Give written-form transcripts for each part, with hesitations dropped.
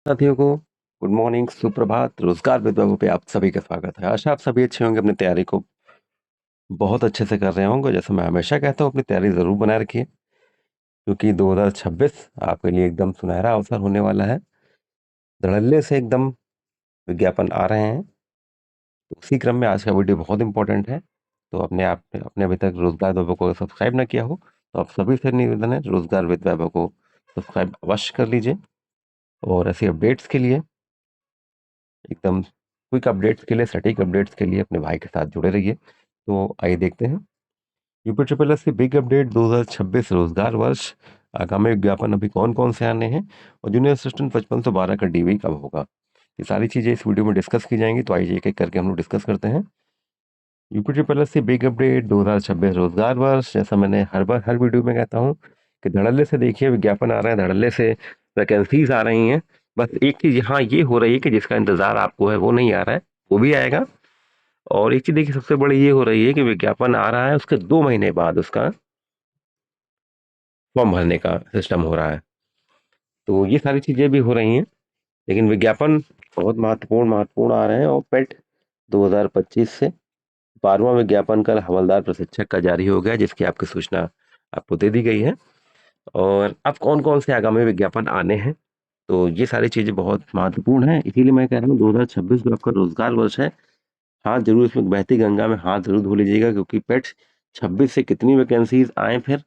साथियों को good morning, सुप्रभात। रोजगार विद्याओं पे आप सभी का स्वागत है। आशा आप सभी अच्छे होंगे, अपनी तैयारी को बहुत अच्छे से कर रहे होंगे। जैसे मैं हमेशा कहता हूँ, अपनी तैयारी जरूर बनाए रखिए, क्योंकि 2026 आपके लिए एकदम सुनहरा अवसर होने वाला है। धड़ल्ले से एकदम विज्ञापन आ रहे हैं। तो उसी क्रम में आज का वीडियो बहुत इंपॉर्टेंट है। तो अपने अभी तक रोजगार वैभव को सब्सक्राइब ना किया हो तो आप सभी से निवेदन है, रोजगार वैभव को सब्सक्राइब अवश्य कर लीजिए। और ऐसी अपडेट्स के लिए, एकदम क्विक अपडेट्स के लिए, सटीक अपडेट्स के लिए अपने भाई के साथ जुड़े रहिए। तो आइए देखते हैं यूपी ट्रिपल एस की बिग अपडेट 2026 रोजगार वर्ष। आगामी विज्ञापन अभी कौन कौन से आने हैं और जूनियर असिस्टेंट 5512 का डीवी कब होगा, ये सारी चीजें इस वीडियो में डिस्कस की जाएंगी। तो आइए एक एक करके हम लोग डिस्कस करते हैं। यूपी ट्रिपल एस की बिग अपडेट 2026 रोजगार वर्ष। जैसा मैंने हर बार हर वीडियो में कहता हूँ कि धड़ल्ले से देखिए, विज्ञापन आ रहे हैं, धड़ल्ले से वैकेंसीज आ रही हैं। बस एक चीज यहाँ ये हो रही है कि जिसका इंतजार आपको है वो नहीं आ रहा है, वो भी आएगा। और एक चीज देखिए, सबसे बड़ी ये हो रही है कि विज्ञापन आ रहा है, उसके 2 महीने बाद उसका फॉर्म भरने का सिस्टम हो रहा है। तो ये सारी चीजें भी हो रही हैं, लेकिन विज्ञापन बहुत महत्वपूर्ण महत्वपूर्ण आ रहे हैं। और पेट 2025 से 12वां विज्ञापन कल हवलदार प्रशिक्षक का जारी हो गया, जिसकी आपकी सूचना आपको दे दी गई है। और अब कौन कौन से आगामी विज्ञापन आने हैं, तो ये सारी चीजें बहुत महत्वपूर्ण है। इसीलिए मैं कह रहा हूँ 2026 जो आपका रोजगार वर्ष है, हाथ जरूर इसमें बहती गंगा में हाथ जरूर धो लीजिएगा, क्योंकि पेट 26 से कितनी वैकेंसीज आए फिर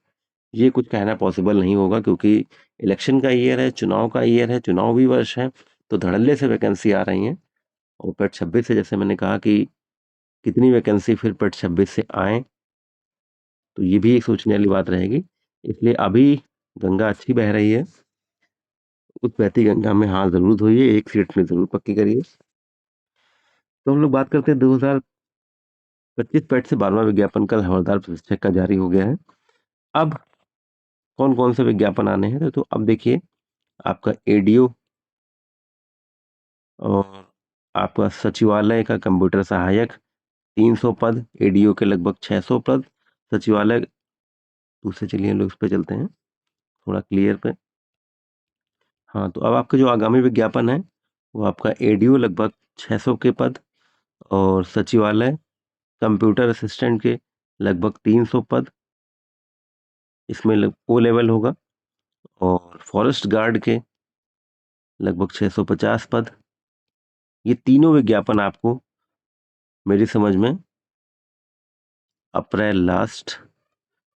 ये कुछ कहना पॉसिबल नहीं होगा, क्योंकि इलेक्शन का ईयर है, चुनाव का ईयर है, चुनावी वर्ष है। तो धड़ल्ले से वैकेंसी आ रही हैं। और पेट 26 से, जैसे मैंने कहा कि कितनी वैकेंसी फिर पेट 26 से आए, तो ये भी एक सोचने वाली बात रहेगी। इसलिए अभी गंगा अच्छी बह रही है, उस बहती गंगा में हाथ जरूर धोइए, एक सीट में जरूर पक्की करिए। तो हम लोग बात करते हैं 2025 पेट से 12वां विज्ञापन कल हवलदार प्रशिक्षक का जारी हो गया है। अब कौन कौन से विज्ञापन आने हैं, तो अब देखिए, आपका एडीओ और आपका सचिवालय का कंप्यूटर सहायक 300 पद, एडीओ के लगभग 600 पद, सचिवालय दूसरे। चलिए लोग इस पे चलते हैं थोड़ा क्लियर पे। हाँ, तो अब आपके जो आगामी विज्ञापन है वो आपका एडीओ लगभग 600 के पद, और सचिवालय कंप्यूटर असिस्टेंट के लगभग 300 पद, इसमें ओ लेवल होगा। और फॉरेस्ट गार्ड के लगभग 650 पद। ये तीनों विज्ञापन आपको मेरी समझ में अप्रैल लास्ट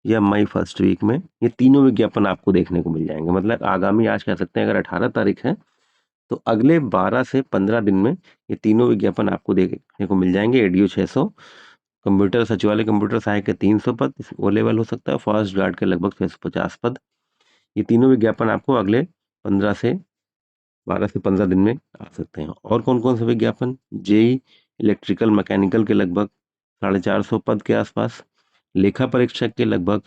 या मई फर्स्ट वीक में ये तीनों विज्ञापन आपको देखने को मिल जाएंगे। मतलब आगामी, आज कह सकते हैं अगर 18 तारीख है, तो अगले 12 से 15 दिन में ये तीनों विज्ञापन आपको देखने को मिल जाएंगे। एडीओ 600, कंप्यूटर सचिवालय कंप्यूटर सहायक के 300 पद, वो लेवल हो सकता है, फॉरेस्ट गार्ड के लगभग 650 पद। ये तीनों विज्ञापन आपको अगले 12 से 15 दिन में आ सकते हैं। और कौन कौन से विज्ञापन, जेई इलेक्ट्रिकल मैकेनिकल के लगभग 450 पद के आसपास, लेखा परीक्षक के लगभग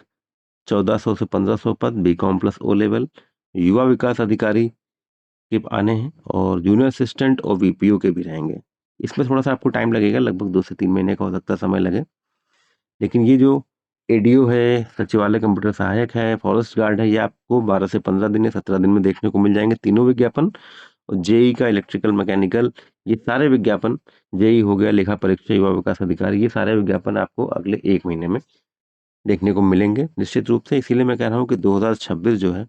1400 से 1500 पद, बीकॉम प्लस ओ लेवल, युवा विकास अधिकारी के आने हैं, और जूनियर असिस्टेंट और वीपीओ के भी रहेंगे। इसमें थोड़ा सा आपको टाइम लगेगा, लगभग 2 से 3 महीने का हो सकता है समय लगे। लेकिन ये जो एडीओ है, सचिवालय कंप्यूटर सहायक है, फॉरेस्ट गार्ड है, ये आपको 12 से 15 दिन या 17 दिन में देखने को मिल जाएंगे तीनों विज्ञापन। और जेई का इलेक्ट्रिकल मैकेनिकल, ये सारे विज्ञापन, जेई हो गया, लेखा परीक्षा, युवा विकास अधिकारी, ये सारे विज्ञापन आपको अगले 1 महीने में देखने को मिलेंगे निश्चित रूप से। इसीलिए मैं कह रहा हूँ कि 2026 जो है,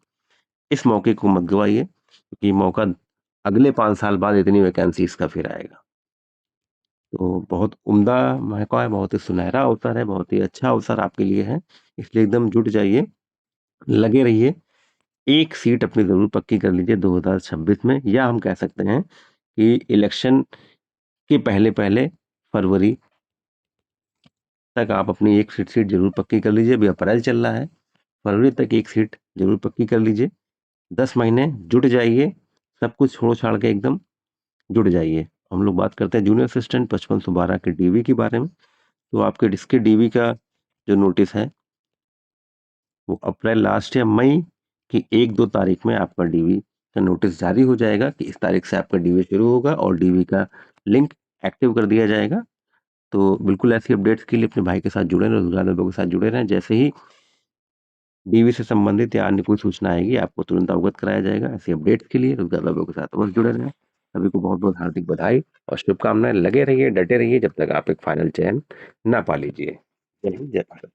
इस मौके को मत गवाइए, क्योंकि मौका अगले 5 साल बाद इतनी वैकेंसी इसका फिर आएगा। तो बहुत उम्दा मौका है, बहुत ही सुनहरा अवसर है, बहुत ही अच्छा अवसर आपके लिए है। इसलिए एकदम जुट जाइए, लगे रहिए, एक सीट अपनी जरूर पक्की कर लीजिए 2026 में। या हम कह सकते हैं कि इलेक्शन के पहले पहले फरवरी तक आप अपनी एक सीट जरूर पक्की कर लीजिए। अभी अप्रैल चल रहा है, फरवरी तक एक सीट जरूर पक्की कर लीजिए। 10 महीने जुट जाइए, सब कुछ छोड़ छाड़ के एकदम जुट जाइए। हम लोग बात करते हैं जूनियर असिस्टेंट 5512 के डीवी के बारे में। तो आपके इसके डीवी का जो नोटिस है वो अप्रैल लास्ट या मई की 1-2 तारीख में आपका डीवी का नोटिस जारी हो जाएगा कि इस तारीख से आपका डीवी शुरू होगा, और डीवी का लिंक एक्टिव कर दिया जाएगा। तो बिल्कुल ऐसी अपडेट्स के लिए अपने भाई के साथ जुड़े रहें, रोजगार विभाग के साथ जुड़े रहें। जैसे ही डीवी से संबंधित या अन्य कोई सूचना आएगी आपको तुरंत अवगत कराया जाएगा। ऐसी अपडेट्स के लिए रोजगार लाभों के साथ बस जुड़े रहें। सभी को बहुत बहुत हार्दिक बधाई और शुभकामनाएं। लगे रहिए, डटे रहिए जब तक आप एक फाइनल चयन ना पा लीजिए। जय हिंद, जय भारत।